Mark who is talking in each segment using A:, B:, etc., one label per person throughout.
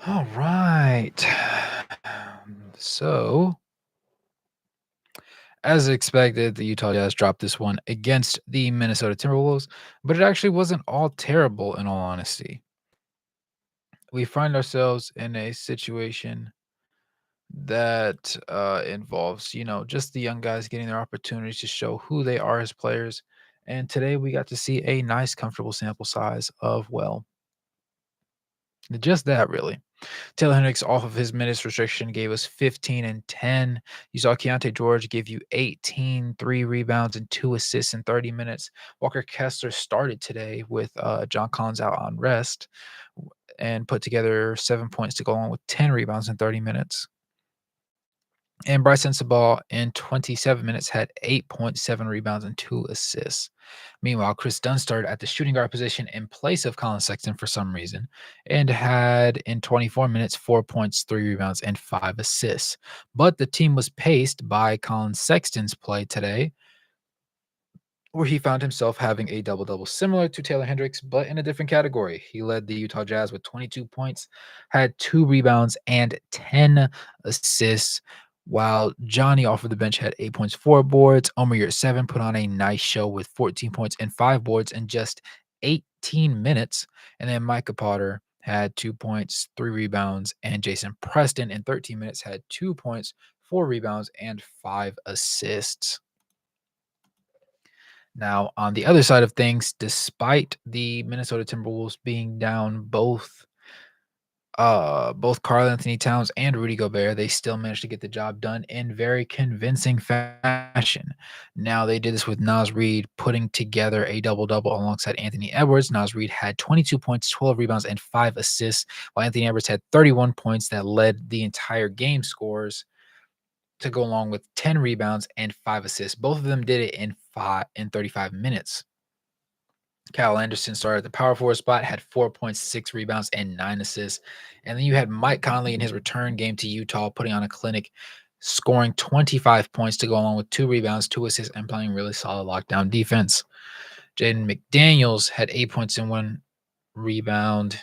A: All right. So, as expected, the Utah Jazz dropped this one against the Minnesota Timberwolves, but it actually wasn't all terrible in all honesty. We find ourselves in a situation that involves, just the young guys getting their opportunities to show who they are as players. And today we got to see a nice, comfortable sample size of, well, just that really. Taylor Hendricks off of his minutes restriction gave us 15 and 10. You saw Keontae George give you 18, 3 rebounds, and 2 assists in 30 minutes. Walker Kessler started today with John Collins out on rest and put together 7 points to go along with 10 rebounds in 30 minutes. And Bryce Sensabaugh in 27 minutes had 8.7 rebounds and 2 assists. Meanwhile, Chris Dunn started at the shooting guard position in place of Collin Sexton for some reason and had in 24 minutes 4 points, 3 rebounds, and 5 assists. But the team was paced by Collin Sexton's play today, where he found himself having a double double similar to Taylor Hendricks, but in a different category. He led the Utah Jazz with 22 points, had 2 rebounds, and 10 assists. While Johnny off of the bench had 8 points, 4 boards. Omer at 7 put on a nice show with 14 points and 5 boards in just 18 minutes. And then Micah Potter had 2 points, 3 rebounds, and Jason Preston in 13 minutes had 2 points, 4 rebounds, and 5 assists. Now, on the other side of things, despite the Minnesota Timberwolves being down both Karl-Anthony Towns and Rudy Gobert, they still managed to get the job done in very convincing fashion. Now, they did this with Naz Reid putting together a double-double alongside Anthony Edwards. Naz Reid had 22 points, 12 rebounds, and 5 assists, while Anthony Edwards had 31 points that led the entire game scores to go along with 10 rebounds and 5 assists. Both of them did it in 35 minutes. Kyle Anderson started at the power forward spot, had 4.6 rebounds and 9 assists. And then you had Mike Conley in his return game to Utah putting on a clinic, scoring 25 points to go along with 2 rebounds, 2 assists, and playing really solid lockdown defense. Jaden McDaniels had 8 points and 1 rebound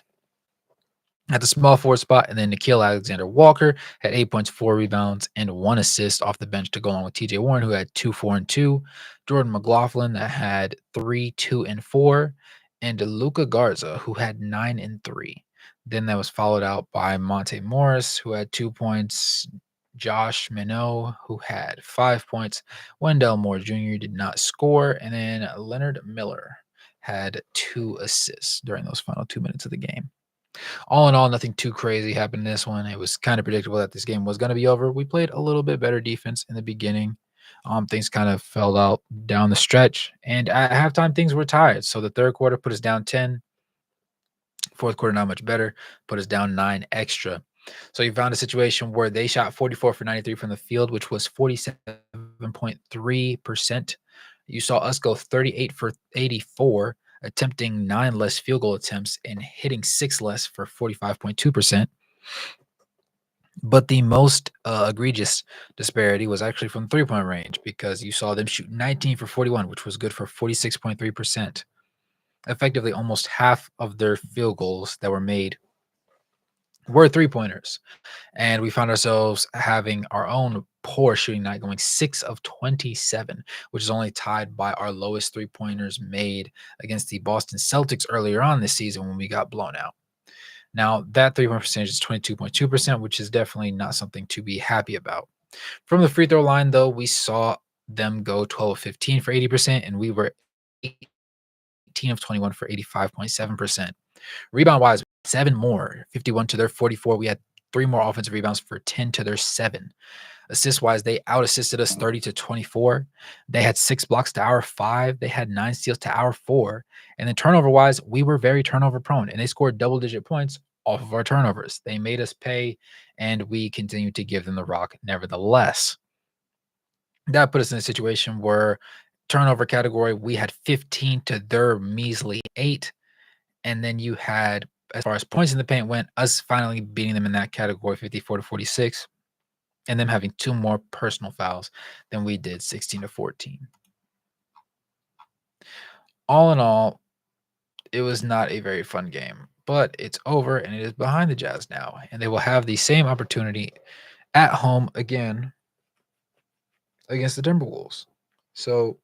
A: at the small forward spot, and then Nickeil Alexander-Walker had 8 points, 4 rebounds, and 1 assist off the bench to go along with TJ Warren, who had 2, 4, and 2. Jordan McLaughlin that had 3, 2, and 4, and Luka Garza, who had 9 and 3. Then that was followed out by Monte Morris, who had 2 points. Josh Minot, who had 5 points. Wendell Moore Jr. did not score, and then Leonard Miller had 2 assists during those final 2 minutes of the game. All in all, nothing too crazy happened in this one. It was kind of predictable that this game was going to be over. We played a little bit better defense in the beginning. Things kind of fell out down the stretch, and at halftime, things were tied. So the third quarter put us down 10. Fourth quarter, not much better, put us down 9 extra. So you found a situation where they shot 44 for 93 from the field, which was 47.3%. You saw us go 38 for 84, attempting 9 less field goal attempts and hitting 6 less for 45.2%. But the most egregious disparity was actually from 3-point range, because you saw them shoot 19 for 41, which was good for 46.3%. Effectively, almost half of their field goals that were made were 3-pointers. And we found ourselves having our own poor shooting night, going 6 of 27, which is only tied by our lowest 3-pointers made against the Boston Celtics earlier on this season when we got blown out. Now, that 3-point percentage is 22.2%, which is definitely not something to be happy about. From the free throw line, though, we saw them go 12 of 15 for 80%, and we were 18 of 21 for 85.7%. Rebound-wise, 7 more, 51 to their 44. We had 3 more offensive rebounds for 10 to their 7. Assist-wise, they out-assisted us 30 to 24. They had 6 blocks to our 5. They had 9 steals to our 4. And then turnover-wise, we were very turnover-prone, and they scored double-digit points off of our turnovers. They made us pay, and we continued to give them the rock nevertheless. That put us in a situation where turnover category, we had 15 to their measly 8. And then you had, as far as points in the paint went, us finally beating them in that category, 54 to 46, and them having 2 more personal fouls than we did, 16 to 14. All in all, it was not a very fun game. but it's over and it is behind the Jazz now, and they will have the same opportunity at home again against the Timberwolves. So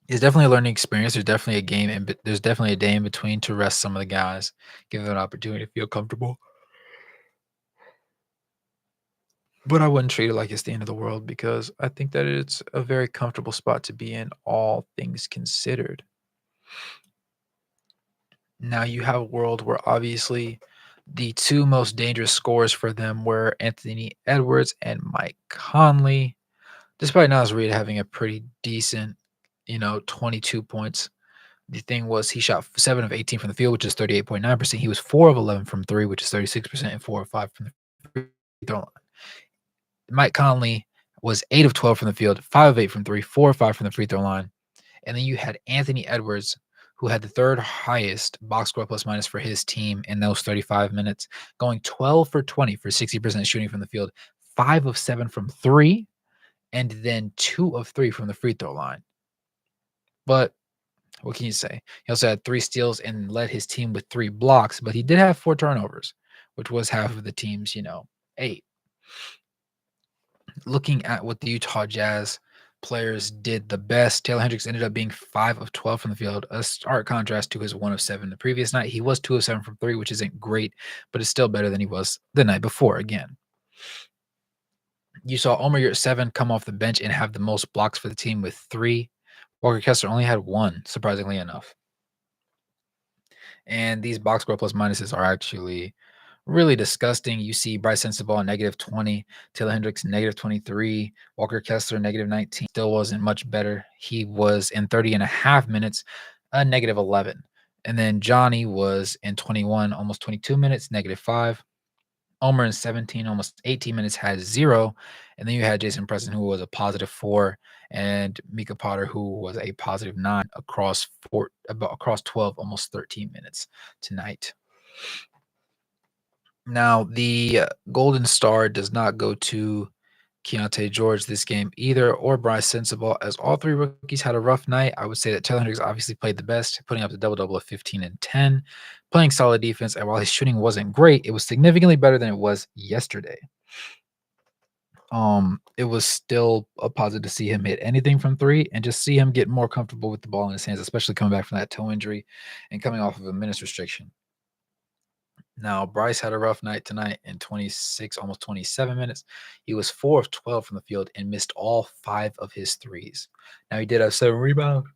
A: it's definitely a learning experience. There's definitely a game, and there's definitely a day in between to rest some of the guys, give them an opportunity to feel comfortable. But I wouldn't treat it like it's the end of the world because I think that it's a very comfortable spot to be in, all things considered. Now you have a world where obviously the two most dangerous scorers for them were Anthony Edwards and Mike Conley. Despite Nas Reed having a pretty decent, 22 points, the thing was he shot 7 of 18 from the field, which is 38.9%. He was 4 of 11 from 3, which is 36%, and 4 of 5 from the free throw line. Mike Conley was 8 of 12 from the field, 5 of 8 from 3, 4 of 5 from the free throw line. And then you had Anthony Edwards, who had the third highest box score plus minus for his team in those 35 minutes, going 12 for 20 for 60% shooting from the field, 5 of 7 from 3, and then 2 of 3 from the free throw line. But what can you say? He also had 3 steals and led his team with 3 blocks, but he did have 4 turnovers, which was half of the team's, 8. Looking at what the Utah Jazz players did the best, Taylor Hendricks ended up being 5 of 12 from the field, a stark contrast to his 1 of 7 the previous night. He was 2 of 7 from 3, which isn't great, but it's still better than he was the night before again. You saw Omer Yurt 7 come off the bench and have the most blocks for the team with 3. Walker Kessler only had 1, surprisingly enough. And these box score plus minuses are actually really disgusting. You see Bryce Sensabaugh -20, Taylor Hendricks -23, Walker Kessler -19. Still wasn't much better. He was in 30 and a half minutes, a -11. And then Johnny was in 21, almost 22 minutes, -5. Omer in 17, almost 18 minutes, had 0. And then you had Jason Preston, who was a +4, and Mika Potter, who was a +9 across 12, almost 13 minutes tonight. Now, the golden star does not go to Keontae George this game either, or Bryce Sensabaugh, as all 3 rookies had a rough night. I would say that Taylor Hendricks obviously played the best, putting up the double-double of 15 and 10, playing solid defense, and while his shooting wasn't great, it was significantly better than it was yesterday. It was still a positive to see him hit anything from 3 and just see him get more comfortable with the ball in his hands, especially coming back from that toe injury and coming off of a minutes restriction. Now, Bryce had a rough night tonight in 26, almost 27 minutes. He was 4 of 12 from the field and missed all 5 of his threes. Now, he did have 7 rebounds.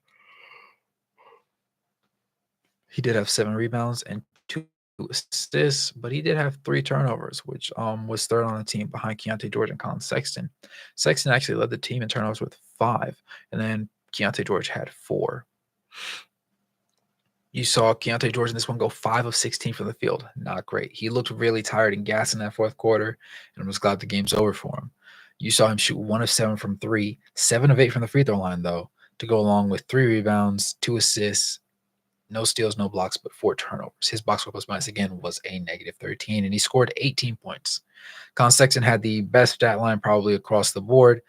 A: He did have 7 rebounds and 2 assists, but he did have 3 turnovers, which was third on the team behind Keontae George and Collin Sexton. Sexton actually led the team in turnovers with 5, and then Keontae George had 4. You saw Keontae George in this one go 5 of 16 from the field. Not great. He looked really tired and gassed in that fourth quarter, and was glad the game's over for him. You saw him shoot 1 of 7 from 3, 7 of 8 from the free throw line, though, to go along with 3 rebounds, 2 assists, no steals, no blocks, but 4 turnovers. His box score plus minus again was a -13, and he scored 18 points. Collin Sexton had the best stat line probably across the board,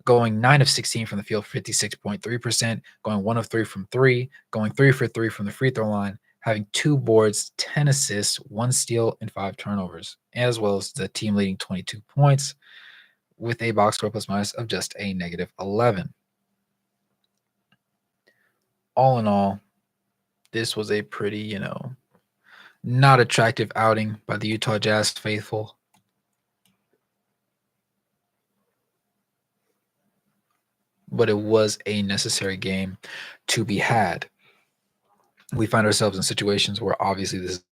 A: going 9 of 16 from the field, 56.3%, going 1 of 3 from 3, going 3 for 3 from the free throw line, having 2 boards, 10 assists, 1 steal, and 5 turnovers, as well as the team leading 22 points with a box score plus minus of just a -11. All in all, this was a pretty, not attractive outing by the Utah Jazz faithful. But it was a necessary game to be had. We find ourselves in situations where obviously this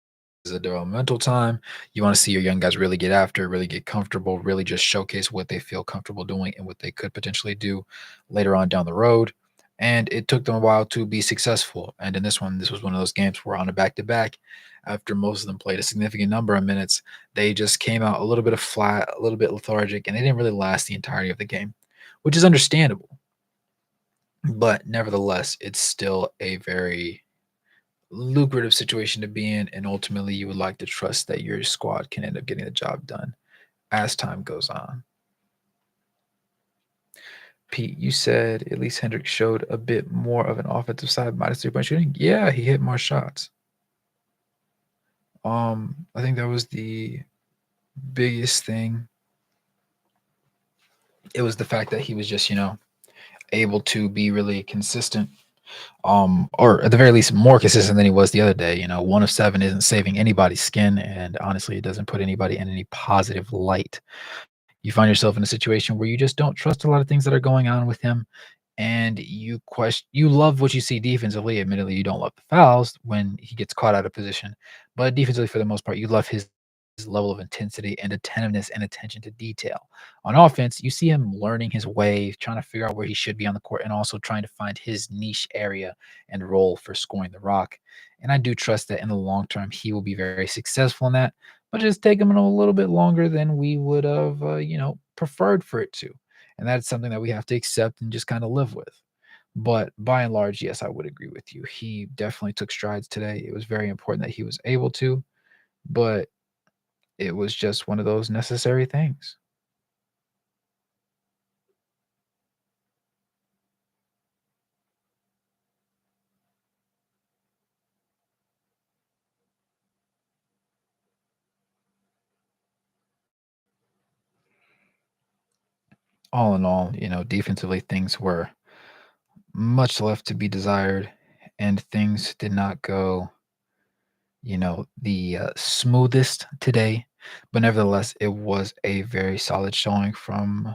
A: is a developmental time. You want to see your young guys really get after, really get comfortable, really just showcase what they feel comfortable doing and what they could potentially do later on down the road. And it took them a while to be successful. And in this one, this was one of those games where on a back-to-back, after most of them played a significant number of minutes, they just came out a little bit of flat, a little bit lethargic, and they didn't really last the entirety of the game, which is understandable. But nevertheless, it's still a very lucrative situation to be in, and ultimately you would like to trust that your squad can end up getting the job done as time goes on. Pete, you said at least Hendricks showed a bit more of an offensive side minus 3-point shooting. Yeah, he hit more shots. I think that was the biggest thing. It was the fact that he was just, able to be really consistent, or at the very least more consistent than he was the other day. 1 of 7 isn't saving anybody's skin, and honestly, it doesn't put anybody in any positive light. You find yourself in a situation where you just don't trust a lot of things that are going on with him, and you love what you see defensively. Admittedly, you don't love the fouls when he gets caught out of position, but defensively, for the most part, you love his level of intensity and attentiveness and attention to detail. On offense, you see him learning his way, trying to figure out where he should be on the court, and also trying to find his niche area and role for scoring the rock. And I do trust that in the long term, he will be very successful in that, but just take him a little bit longer than we would have, preferred for it to. And that's something that we have to accept and just kind of live with. But by and large, yes, I would agree with you. He definitely took strides today. It was very important that he was able to, but it was just one of those necessary things. All in all, defensively, things were much left to be desired, and things did not go, the smoothest today. But nevertheless, it was a very solid showing from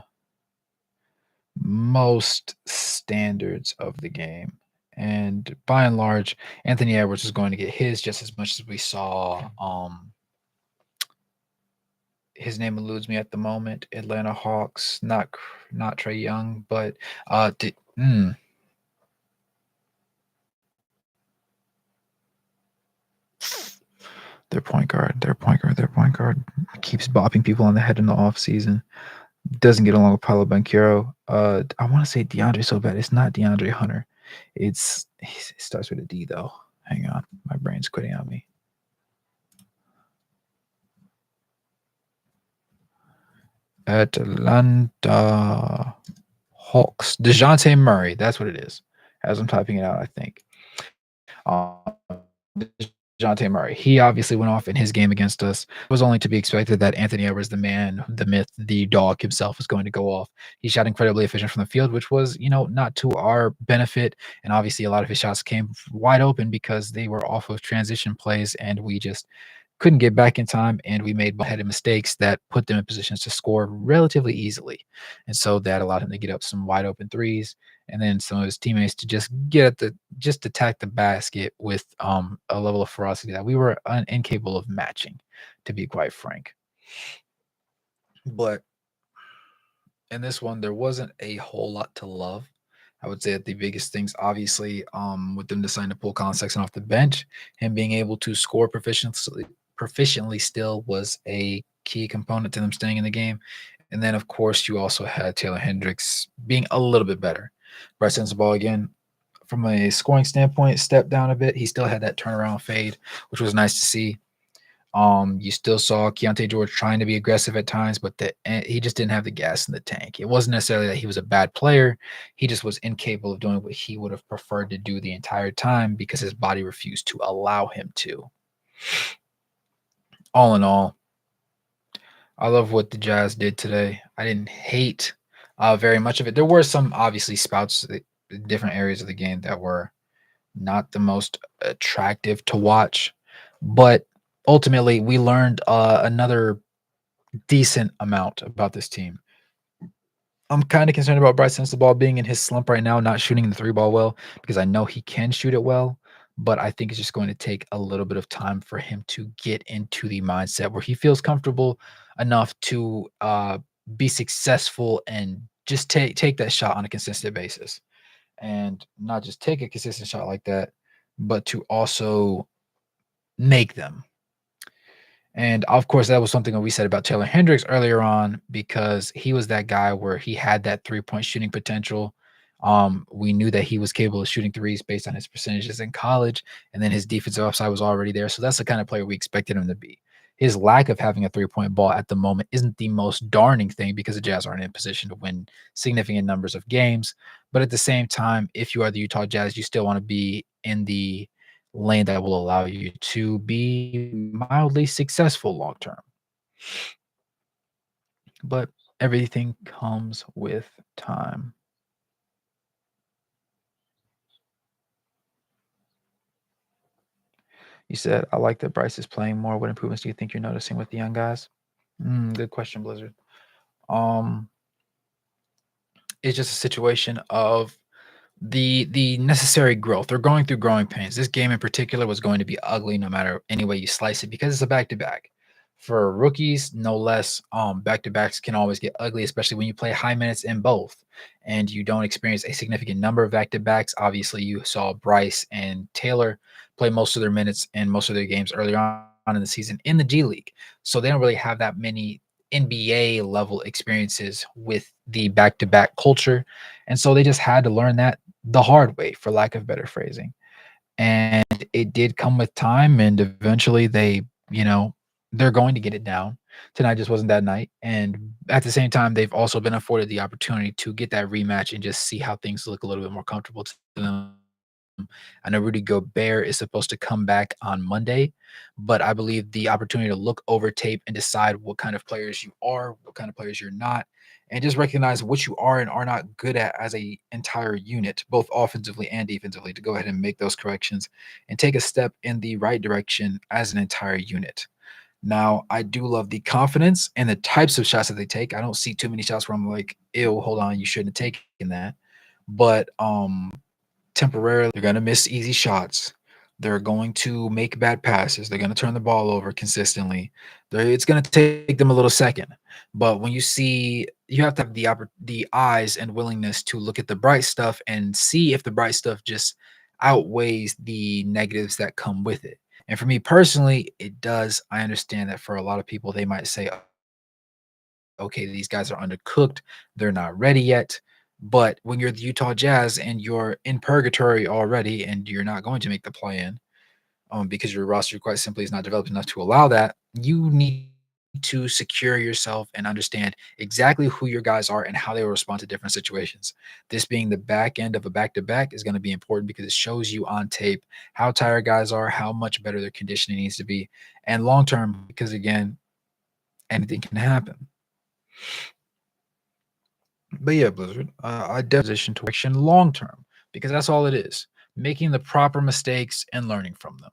A: most standards of the game. And by and large, Anthony Edwards is going to get his just as much as we saw. His name eludes me at the moment. Atlanta Hawks, not Trey Young, but their point guard keeps bopping people on the head in the off season. Doesn't get along with Paolo Banchero. I want to say DeAndre so bad. It's not DeAndre Hunter. It starts with a D though. Hang on, my brain's quitting on me. Atlanta Hawks. DeJounte Murray. That's what it is. As I'm typing it out, I think. Um, DeJounte Murray. He obviously went off in his game against us. It was only to be expected that Anthony Edwards, the man, the myth, the dog himself, was going to go off. He shot incredibly efficient from the field, which was, not to our benefit. And obviously, a lot of his shots came wide open because they were off of transition plays, and we just couldn't get back in time, and we made headed mistakes that put them in positions to score relatively easily. And so that allowed him to get up some wide open threes, and then some of his teammates to just attack the basket with a level of ferocity that we were incapable of matching, to be quite frank. But in this one, there wasn't a whole lot to love. I would say that the biggest things, obviously, with them deciding to pull Collin Sexton off the bench, him being able to score proficiently still was a key component to them staying in the game. And then, of course, you also had Taylor Hendricks being a little bit better. Bryce Sensabaugh, again, from a scoring standpoint, stepped down a bit. He still had that turnaround fade, which was nice to see. You still saw Keontae George trying to be aggressive at times, but he just didn't have the gas in the tank. It wasn't necessarily that he was a bad player. He just was incapable of doing what he would have preferred to do the entire time because his body refused to allow him to. All in all, I love what the Jazz did today. I didn't hate very much of it. There were some obviously spouts, different areas of the game that were not the most attractive to watch, but ultimately we learned another decent amount about this team. I'm kind of concerned about Bryce Sensabaugh being in his slump right now, not shooting the three ball well, because I know he can shoot it well, but I think it's just going to take a little bit of time for him to get into the mindset where he feels comfortable enough to be successful and just take that shot on a consistent basis, and not just take a consistent shot like that, but to also make them. And of course, that was something that we said about Taylor Hendricks earlier on because he was that guy where he had that 3-point shooting potential. We knew that he was capable of shooting threes based on his percentages in college, and then his defensive upside was already there. So that's the kind of player we expected him to be. His lack of having a 3-point ball at the moment isn't the most darning thing because the Jazz aren't in position to win significant numbers of games. But at the same time, if you are the Utah Jazz, you still want to be in the lane that will allow you to be mildly successful long term. But everything comes with time. You said, I like that Bryce is playing more. What improvements do you think you're noticing with the young guys? Good question, Blizzard. Um, it's just a situation of the necessary growth. They're going through growing pains. This game in particular was going to be ugly no matter any way you slice it because it's a back to back. For rookies, no less, back to backs can always get ugly, especially when you play high minutes in both and you don't experience a significant number of back to backs. Obviously, you saw Bryce and Taylor play most of their minutes and most of their games earlier on in the season in the G League. So they don't really have that many NBA level experiences with the back to back culture. And so they just had to learn that the hard way, for lack of better phrasing. And it did come with time, and eventually they're going to get it down. Tonight just wasn't that night. And at the same time, they've also been afforded the opportunity to get that rematch and just see how things look a little bit more comfortable to them. I know Rudy Gobert is supposed to come back on Monday, but I believe the opportunity to look over tape and decide what kind of players you are, what kind of players you're not, and just recognize what you are and are not good at as a entire unit, both offensively and defensively, to go ahead and make those corrections and take a step in the right direction as an entire unit. Now, I do love the confidence and the types of shots that they take. I don't see too many shots where I'm like, ew, hold on, you shouldn't have taken that. But temporarily, they're going to miss easy shots. They're going to make bad passes. They're going to turn the ball over consistently. It's going to take them a little second. But when you see, you have to have the eyes and willingness to look at the bright stuff and see if the bright stuff just outweighs the negatives that come with it. And for me personally, it does. I understand that for a lot of people, they might say, okay, these guys are undercooked. They're not ready yet. But when you're the Utah Jazz and you're in purgatory already and you're not going to make the play in because your roster quite simply is not developed enough to allow that, you need to secure yourself and understand exactly who your guys are and how they will respond to different situations. This being the back end of a back to back is going to be important because it shows you on tape how tired guys are, how much better their conditioning needs to be, and long term, because again, anything can happen. But yeah, Blizzard, I position to action long term because that's all it is. Making the proper mistakes and learning from them.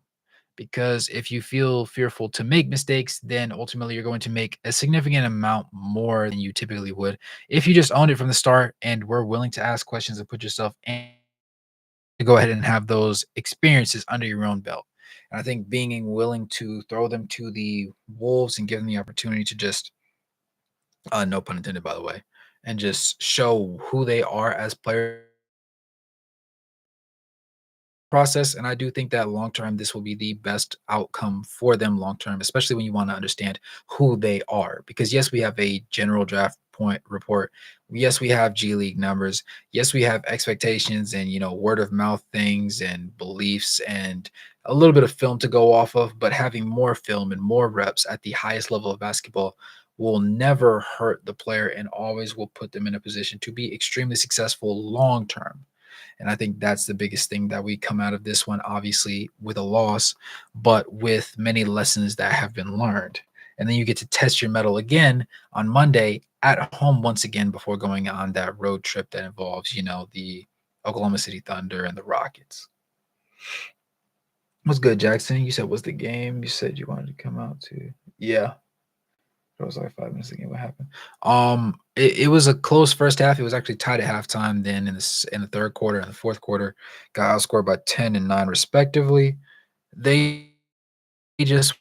A: Because if you feel fearful to make mistakes, then ultimately you're going to make a significant amount more than you typically would if you just owned it from the start and were willing to ask questions and put yourself in to go ahead and have those experiences under your own belt. And I think being willing to throw them to the wolves and give them the opportunity to just no pun intended, by the way, and just show who they are as players process. And I do think that long term, this will be the best outcome for them long term, especially when you want to understand who they are. Because yes, we have a general draft point report. Yes, we have G League numbers. Yes, we have expectations and word of mouth things and beliefs and a little bit of film to go off of. But having more film and more reps at the highest level of basketball will never hurt the player and always will put them in a position to be extremely successful long term. And I think that's the biggest thing that we come out of this one, obviously with a loss, but with many lessons that have been learned. And then you get to test your metal again on Monday at home once again before going on that road trip that involves, the Oklahoma City Thunder and the Rockets. What's good, Jackson? You said was the game. You said you wanted to come out to. Yeah. It was like 5 minutes ago. What happened? It was a close first half. It was actually tied at halftime. Then in the third quarter and the fourth quarter, got outscored by 10 and 9 respectively. They just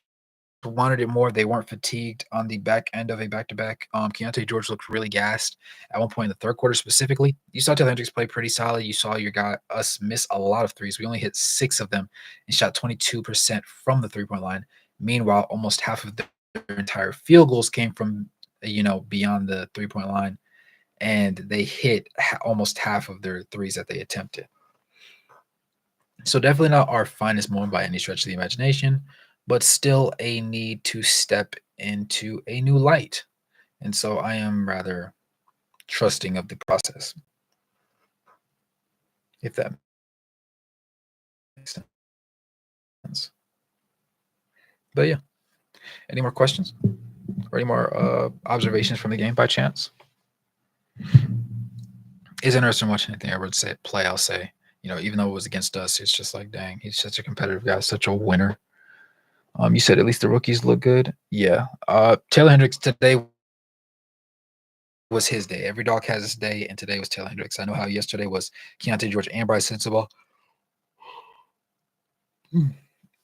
A: wanted it more. They weren't fatigued on the back end of a back-to-back. Keontae George looked really gassed at one point in the third quarter specifically. You saw Taylor Hendricks play pretty solid. You saw your guy us miss a lot of threes. We only hit 6 of them and shot 22% from the three-point line. Meanwhile, almost half of their entire field goals came from beyond the three-point line, and they hit almost half of their threes that they attempted. So definitely not our finest moment by any stretch of the imagination, but still a need to step into a new light. And so I am rather trusting of the process, if that makes sense. But yeah, any more questions or any more observations from the game by chance? It's interesting watching anything I would say play. I'll say, even though it was against us, it's just like, dang, he's such a competitive guy, such a winner. You said at least the rookies look good. Yeah. Taylor Hendricks today was his day. Every dog has his day, and today was Taylor Hendricks. I know how yesterday was Keontae George and Bryce Sensabaugh.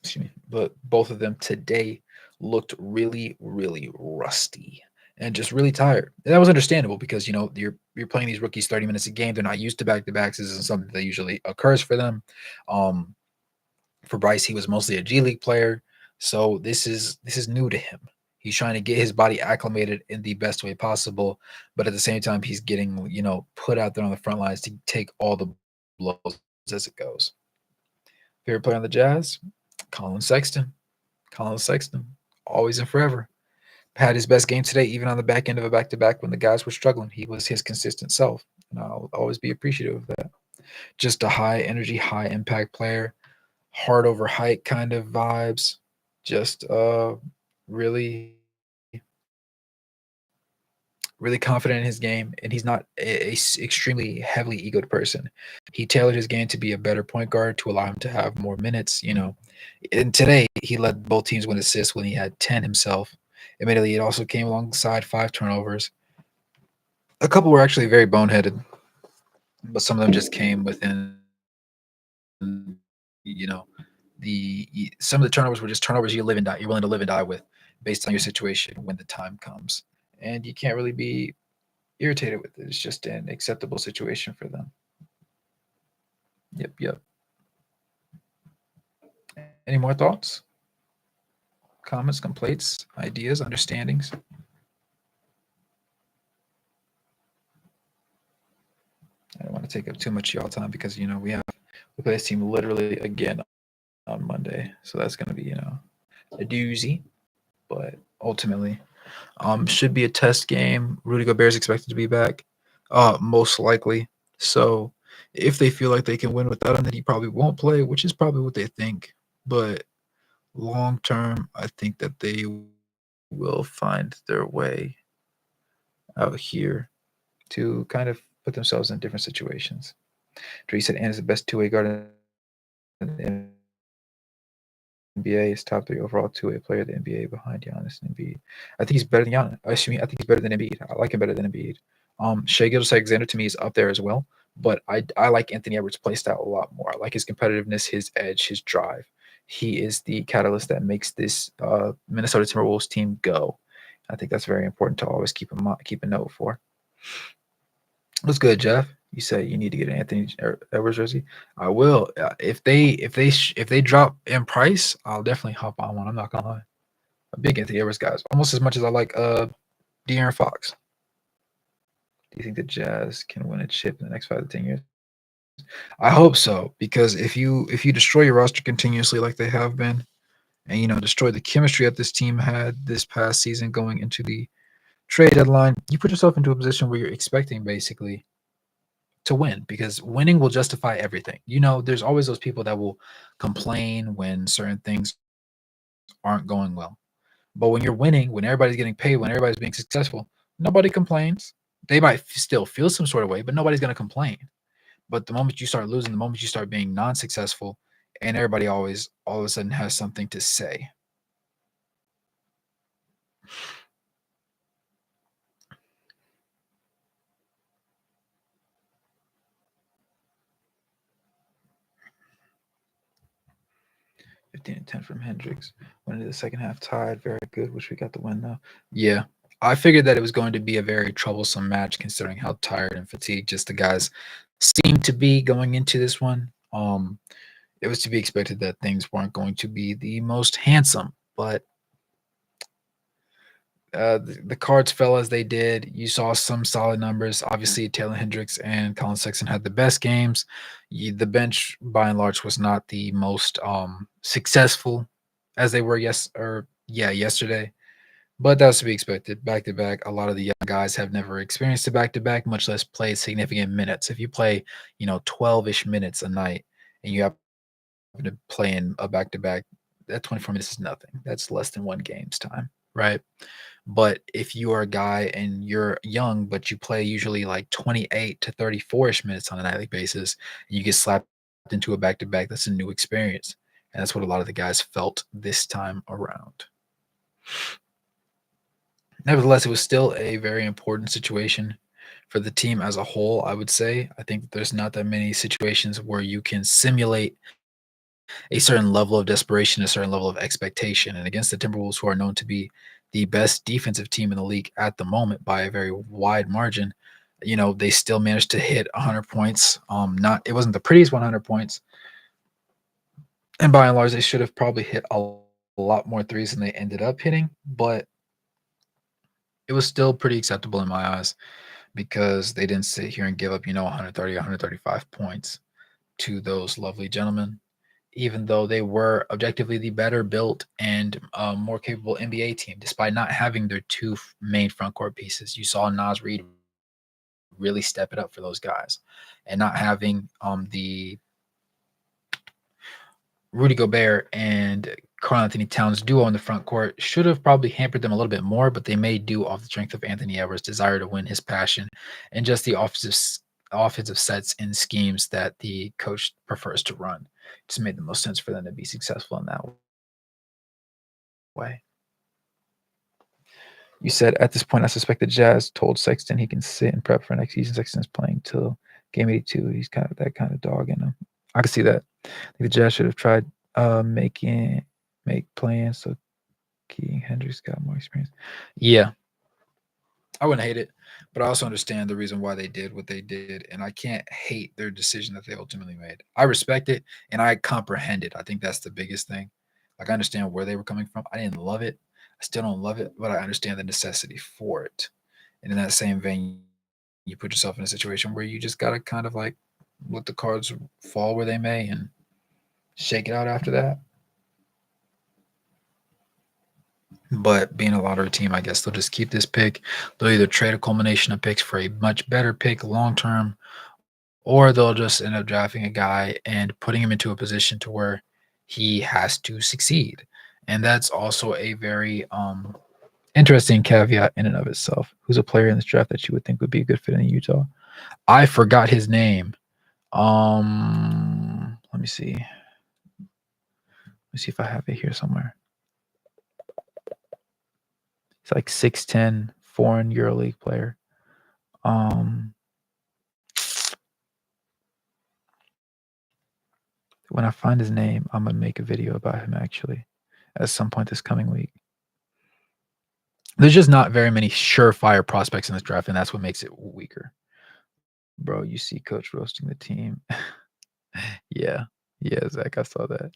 A: Excuse me. But both of them today looked really, really rusty and just really tired. And that was understandable because you're playing these rookies 30 minutes a game. They're not used to back to backs. This isn't something that usually occurs for them. Um, for Bryce, he was mostly a G League player, so this is new to him. He's trying to get his body acclimated in the best way possible, but at the same time, he's getting put out there on the front lines to take all the blows as it goes. Favorite player on the Jazz? Collin Sexton. Collin Sexton, always and forever. Had his best game today, even on the back end of a back to back when the guys were struggling. He was his consistent self, and I'll always be appreciative of that. Just a high energy, high impact player, heart over height kind of vibes. Just really, really confident in his game, and he's not extremely heavily egoed person. He tailored his game to be a better point guard to allow him to have more minutes. And today he led both teams with assists when he had 10 himself. Admittedly, it also came alongside 5 turnovers. A couple were actually very boneheaded, but some of them just came within, you know, some of the turnovers were just turnovers you live and die. You're willing to live and die with, based on your situation when the time comes, and you can't really be irritated with it. It's just an acceptable situation for them. Yep, yep. Any more thoughts, comments, complaints, ideas, understandings? I don't want to take up too much of y'all time because we play this team literally again on Monday, so that's going to be a doozy. But ultimately, should be a test game. Rudy Gobert is expected to be back, most likely. So if they feel like they can win without him, then he probably won't play, which is probably what they think. But long term, I think that they will find their way out here to kind of put themselves in different situations. Dre said, "And is the best two-way guard in the NBA. Is top three overall two-way player in the NBA behind Giannis and Embiid. I think he's better than Giannis. I think he's better than Embiid. I like him better than Embiid. Shea Gilgeous-Alexander to me is up there as well, but I like Anthony Edwards' play style a lot more. I like his competitiveness, his edge, his drive. He is the catalyst that makes this Minnesota Timberwolves team go. I think that's very important to always keep a note for. What's good, Jeff? You say you need to get an Anthony Edwards jersey. I will. If they drop in price, I'll definitely hop on one. I'm not gonna lie. A big Anthony Edwards guys, almost as much as I like De'Aaron Fox. Do you think the Jazz can win a chip in the next 5 to 10 years? I hope so, because if you destroy your roster continuously like they have been, and destroy the chemistry that this team had this past season going into the trade deadline, you put yourself into a position where you're expecting basically to win, because winning will justify everything. There's always those people that will complain when certain things aren't going well. But when you're winning, when everybody's getting paid, when everybody's being successful, nobody complains. They might still feel some sort of way, but nobody's going to complain. But the moment you start losing, the moment you start being non-successful, and everybody always all of a sudden has something to say. 15-10 from Hendricks. Went into the second half tied. Very good. Wish we got the win now. Yeah. I figured that it was going to be a very troublesome match considering how tired and fatigued just the guys seemed to be going into this one. It was to be expected that things weren't going to be the most handsome, but the cards fell as they did. You saw some solid numbers. Obviously, Taylor Hendricks and Collin Sexton had the best games. The bench, by and large, was not the most successful as they were yesterday. But that was to be expected. Back to back, a lot of the young guys have never experienced a back to back, much less played significant minutes. If you play, 12-ish minutes a night, and you have to play in a back to back, that 24 minutes is nothing. That's less than one game's time, right? But if you are a guy and you're young, but you play usually like 28 to 34-ish minutes on a nightly basis, and you get slapped into a back to back, that's a new experience. And that's what a lot of the guys felt this time around. Nevertheless, it was still a very important situation for the team as a whole, I would say. I think there's not that many situations where you can simulate a certain level of desperation, a certain level of expectation. And against the Timberwolves, who are known to be the best defensive team in the league at the moment by a very wide margin, they still managed to hit 100 points. Not it wasn't the prettiest 100 points, and by and large, they should have probably hit a lot more threes than they ended up hitting, but it was still pretty acceptable in my eyes because they didn't sit here and give up, 130, 135 points to those lovely gentlemen, even though they were objectively the better built and more capable NBA team, despite not having their two main front court pieces. You saw Nas Reed really step it up for those guys, and not having the Rudy Gobert and Karl-Anthony Towns duo in the front court should have probably hampered them a little bit more, but they made do off the strength of Anthony Edwards' desire to win, his passion, and just the offensive sets and schemes that the coach prefers to run. Just made the most sense for them to be successful in that way. You said at this point, I suspect the Jazz told Sexton he can sit and prep for next season. Sexton's playing till game 82. He's kind of that kind of dog in him. I can see that. I think the Jazz should have tried make plans so Key Hendricks got more experience. Yeah, I wouldn't hate it, but I also understand the reason why they did what they did, and I can't hate their decision that they ultimately made. I respect it and I comprehend it. I think that's the biggest thing. Like I understand where they were coming from. I didn't love it. I still don't love it, but I understand the necessity for it. And in that same vein, you put yourself in a situation where you just gotta kind of like let the cards fall where they may and shake it out after that. But being a lottery team, I guess they'll just keep this pick. They'll either trade a culmination of picks for a much better pick long term, or they'll just end up drafting a guy and putting him into a position to where he has to succeed. And that's also a very interesting caveat in and of itself. Who's a player in this draft that you would think would be a good fit in Utah? I forgot his name. Let me see. Let me see if I have it here somewhere. He's like 6'10", foreign EuroLeague player. When I find his name, I'm gonna make a video about him actually at some point this coming week. There's just not very many surefire prospects in this draft, and that's what makes it weaker. Bro, you see Coach roasting the team. Yeah. Yeah, Zach, I saw that.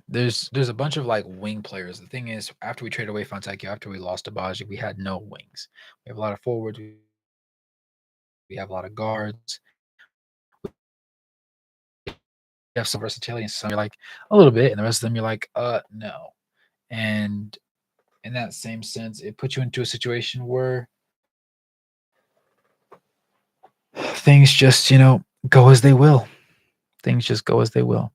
A: There's a bunch of like wing players. The thing is, after we traded away Fontecchio, after we lost Abaji, we had no wings. We have a lot of forwards, we have a lot of guards, we have some versatility, and some you're like a little bit, and the rest of them you're like, no. And in that same sense, it puts you into a situation where things just, go as they will. Things just go as they will.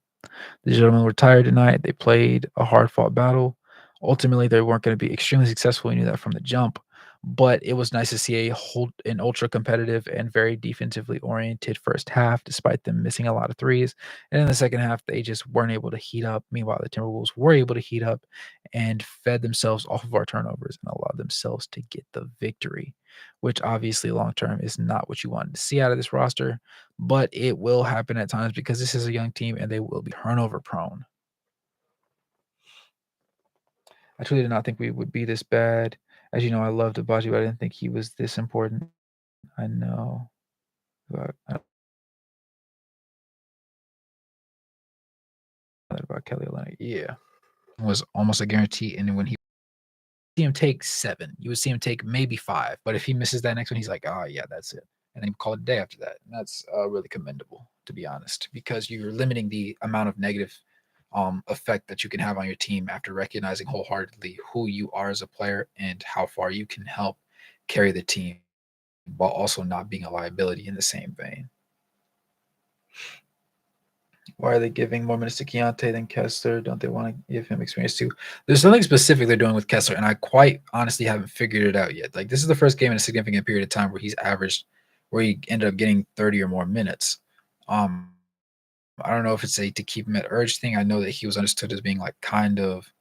A: The gentlemen were tired tonight. They played a hard-fought battle. Ultimately, they weren't going to be extremely successful. We knew that from the jump. But it was nice to see an ultra competitive and very defensively oriented first half, despite them missing a lot of threes. And in the second half, they just weren't able to heat up. Meanwhile, the Timberwolves were able to heat up and fed themselves off of our turnovers and allowed themselves to get the victory, which obviously long term is not what you wanted to see out of this roster. But it will happen at times because this is a young team and they will be turnover prone. I truly did not think we would be this bad. As you know, I loved Abaji, but I didn't think he was this important. I know. But I don't know that about Kelly Olynyk. Yeah. Was almost a guarantee. And when he see him take 7, you would see him take maybe 5. But if he misses that next one, he's like, oh, yeah, that's it. And then call it a day after that. And that's really commendable, to be honest, because you're limiting the amount of negative effect that you can have on your team after recognizing wholeheartedly who you are as a player and how far you can help carry the team while also not being a liability in the same vein. Why are they giving more minutes to Keontae than Kessler? Don't they want to give him experience too? There's something specific they're doing with Kessler, and I quite honestly haven't figured it out yet. Like this is the first game in a significant period of time where he ended up getting 30 or more minutes. Um, I don't know if it's a to keep him at urge thing. I know that he was understood as being like kind of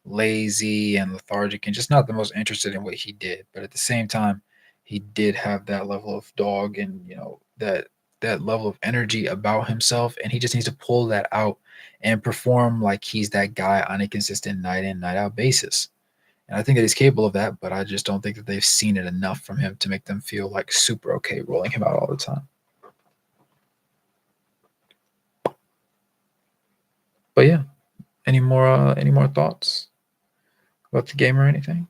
A: lazy and lethargic and just not the most interested in what he did. But at the same time, he did have that level of dog and that level of energy about himself, and he just needs to pull that out and perform like he's that guy on a consistent night in night out basis. And I think that he's capable of that, but I just don't think that they've seen it enough from him to make them feel like super okay rolling him out all the time. But yeah, any more thoughts about the game or anything?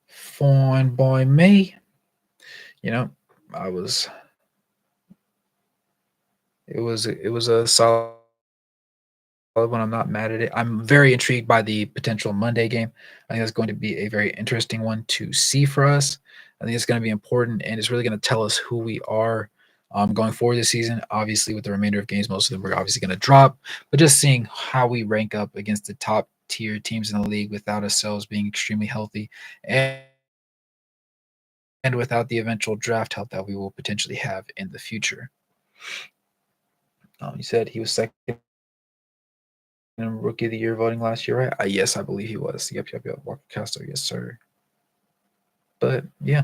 A: Fine by me. You know, I was it was a solid one. I'm not mad at it. I'm very intrigued by the potential Monday game. I think that's going to be a very interesting one to see for us. I think it's going to be important, and it's really going to tell us who we are going forward this season. Obviously, with the remainder of games, most of them we're obviously going to drop, but just seeing how we rank up against the top tier teams in the league without ourselves being extremely healthy and without the eventual draft help that we will potentially have in the future. You said he was second in Rookie of the Year voting last year, right? Yes, I believe he was. Yep. Walker Kessler, yes, sir. But yeah,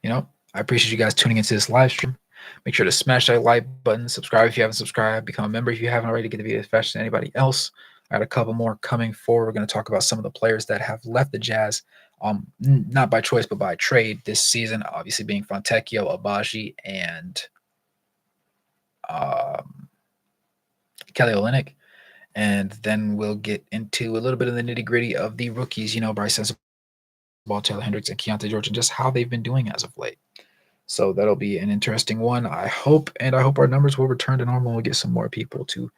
A: I appreciate you guys tuning into this live stream. Make sure to smash that like button, subscribe if you haven't subscribed, become a member if you haven't already, get the video faster than anybody else. I got a couple more coming forward. We're going to talk about some of the players that have left the Jazz, not by choice, but by trade this season, obviously being Fontecchio, Abaji, and um, Kelly Olynyk. And then we'll get into a little bit of the nitty gritty of the rookies, Bryce Sensabaugh, Taylor Hendricks, and Keontae George, and just how they've been doing as of late. So that'll be an interesting one, I hope. And I hope our numbers will return to normal and we'll get some more people to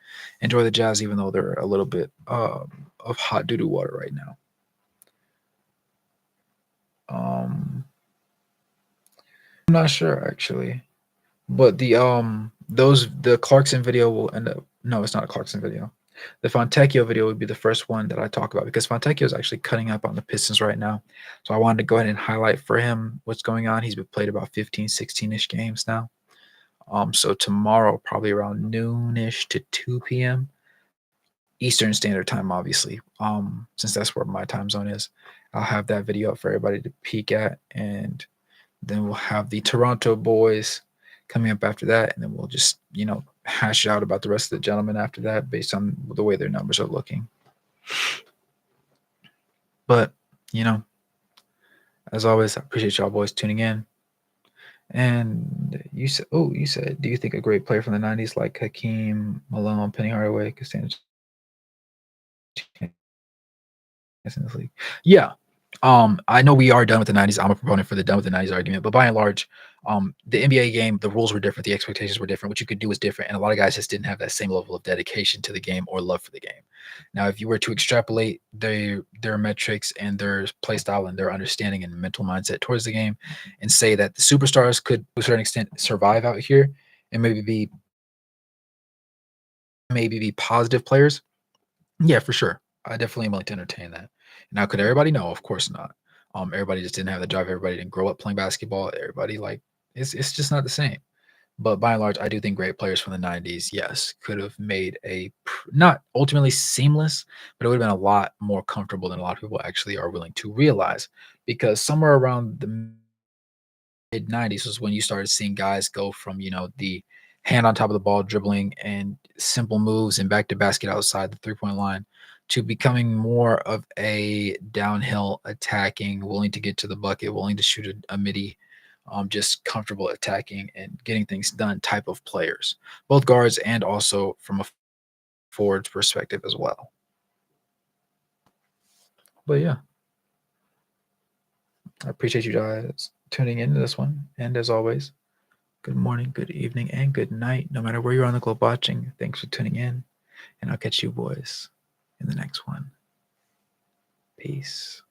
A: enjoy the Jazz, even though they're a little bit of hot doo-doo water right now. I'm not sure, actually. But the Clarkson video will end up. No, it's not a Clarkson video. The Fontecchio video would be the first one that I talk about because Fontecchio is actually cutting up on the Pistons right now. So I wanted to go ahead and highlight for him what's going on. He's been played about 15, 16-ish games now. So tomorrow, probably around noonish to 2 p.m. Eastern Standard Time, obviously. Since that's where my time zone is, I'll have that video up for everybody to peek at, and then we'll have the Toronto boys coming up after that, and then we'll just hash out about the rest of the gentlemen after that based on the way their numbers are looking. But as always, I appreciate y'all boys tuning in. And you said, do you think a great player from the '90s like Hakeem, Malone, Penny Hardaway could stand in this league? Yeah. I know we are done with the '90s. I'm a proponent for the done with the '90s argument, but by and large, the NBA game, the rules were different, the expectations were different. What you could do was different, and a lot of guys just didn't have that same level of dedication to the game or love for the game. Now, if you were to extrapolate their metrics and their play style and their understanding and mental mindset towards the game, and say that the superstars could, to a certain extent, survive out here and maybe be positive players, yeah, for sure. I definitely am willing to entertain that. Now, could everybody? No, of course not. Everybody just didn't have the drive. Everybody didn't grow up playing basketball. Everybody it's just not the same. But by and large, I do think great players from the '90s, yes, could have made not ultimately seamless, but it would have been a lot more comfortable than a lot of people actually are willing to realize. Because somewhere around the mid '90s was when you started seeing guys go from the hand on top of the ball, dribbling and simple moves and back to basket outside the 3-point line to becoming more of a downhill attacking, willing to get to the bucket, willing to shoot a midi, just comfortable attacking and getting things done type of players, both guards and also from a forward's perspective as well. But yeah, I appreciate you guys tuning into this one. And as always, good morning, good evening, and good night. No matter where you're on the globe watching, thanks for tuning in. And I'll catch you boys in the next one. Peace.